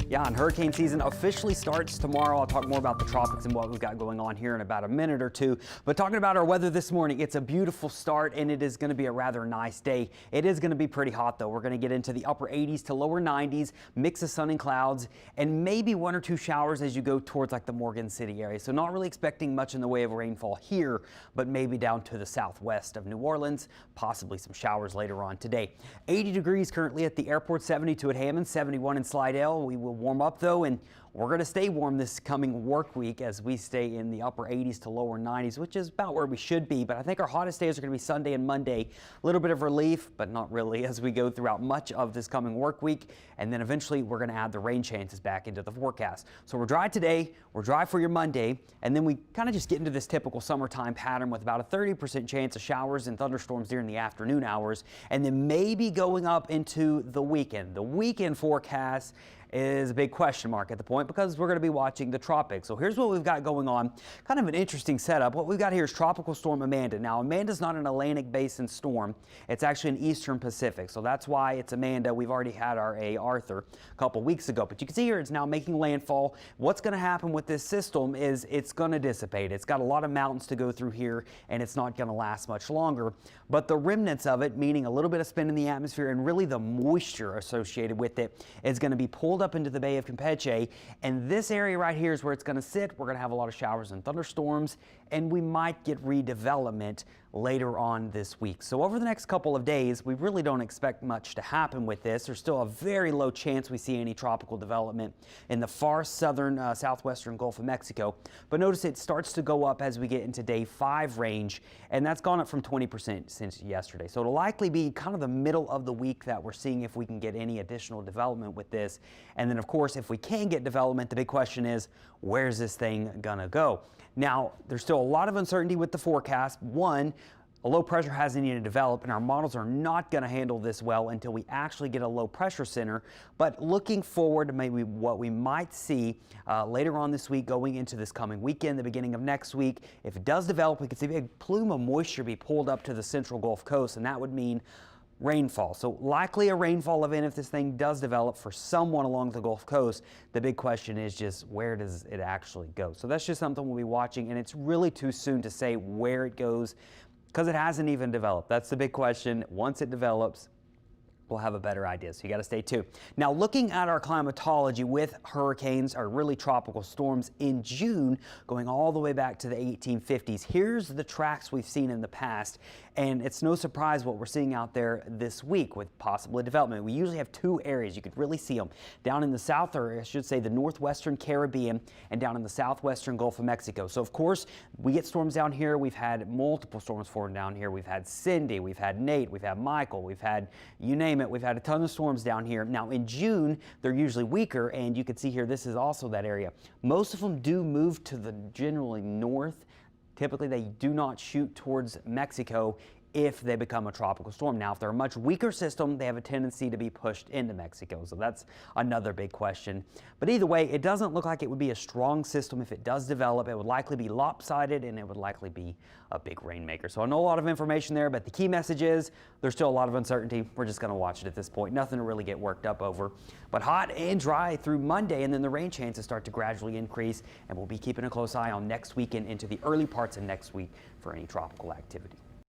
Yeah, and hurricane season officially starts tomorrow. I'll talk more about the tropics and what we've got going on here in about a minute or two. But talking about our weather this morning, it's a beautiful start and it is going to be a rather nice day. It is going to be pretty hot though. We're going to get into the upper 80s to lower 90s, mix of sun and clouds, and maybe one or two showers as you go towards like the Morgan City area. So not really expecting much in the way of rainfall here, but maybe down to the southwest of New Orleans, possibly some showers later on today. 80 degrees currently at the airport, 72 at Hammond, 71 in Slidell. We will warm up though, and we're going to stay warm this coming work week as we stay in the upper 80s to lower 90s, which is about where we should be. But I think our hottest days are going to be Sunday and Monday. A little bit of relief, but not really, as we go throughout much of this coming work week. And then eventually we're going to add the rain chances back into the forecast. So we're dry today, we're dry for your Monday, and then we kind of just get into this typical summertime pattern with about a 30% chance of showers and thunderstorms during the afternoon hours, and then maybe going up into the weekend. The weekend forecast is a big question mark at the point because we're going to be watching the tropics. So here's what we've got going on. Kind of an interesting setup. What we've got here is Tropical Storm Amanda. Now, Amanda's not an Atlantic Basin storm. It's actually an Eastern Pacific. So that's why it's Amanda. We've already had our A. Arthur a couple weeks ago. But you can see here it's now making landfall. What's going to happen with this system is it's going to dissipate. It's got a lot of mountains to go through here, and it's not going to last much longer. But the remnants of it, meaning a little bit of spin in the atmosphere and really the moisture associated with it, is going to be pulled up into the Bay of Campeche, and this area right here is where it's going to sit. We're going to have a lot of showers and thunderstorms, and we might get redevelopment later on this week. So over the next couple of days, we really don't expect much to happen with this. There's still a very low chance we see any tropical development in the far southern southwestern Gulf of Mexico. But notice it starts to go up as we get into day 5 range, and that's gone up from 20% since yesterday. So it'll likely be kind of the middle of the week that we're seeing if we can get any additional development with this. And then of course, if we can get development, the big question is, where's this thing gonna go? Now, there's still a lot of uncertainty with the forecast. One, a low pressure hasn't even developed, and our models are not going to handle this well until we actually get a low pressure center. But looking forward to maybe what we might see later on this week, going into this coming weekend, the beginning of next week, if it does develop, we could see a big plume of moisture be pulled up to the central Gulf Coast, and that would mean rainfall. So likely a rainfall event if this thing does develop for someone along the Gulf Coast. The big question is just, where does it actually go? So that's just something we'll be watching, and it's really too soon to say where it goes because it hasn't even developed. That's the big question. Once it develops, we'll have a better idea. So you got to stay tuned. Now, looking at our climatology with hurricanes or really tropical storms in June, going all the way back to the 1850s, here's the tracks we've seen in the past. And it's no surprise what we're seeing out there this week with possible development. We usually have two areas. You could really see them down in the south, or I should say the northwestern Caribbean, and down in the southwestern Gulf of Mexico. So of course, we get storms down here. We've had multiple storms forming down here. We've had Cindy, we've had Nate, we've had Michael, we've had, you name it, we've had a ton of storms down here. Now in June, they're usually weaker, and you can see here, this is also that area. Most of them do move to the generally north. Typically, they do not shoot towards Mexico if they become a tropical storm. Now, if they're a much weaker system, they have a tendency to be pushed into Mexico. So that's another big question. But either way, it doesn't look like it would be a strong system. If it does develop, it would likely be lopsided, and it would likely be a big rainmaker. So I know a lot of information there, but the key message is there's still a lot of uncertainty. We're just going to watch it at this point. Nothing to really get worked up over. But hot and dry through Monday, and then the rain chances start to gradually increase, and we'll be keeping a close eye on next weekend into the early parts of next week for any tropical activity.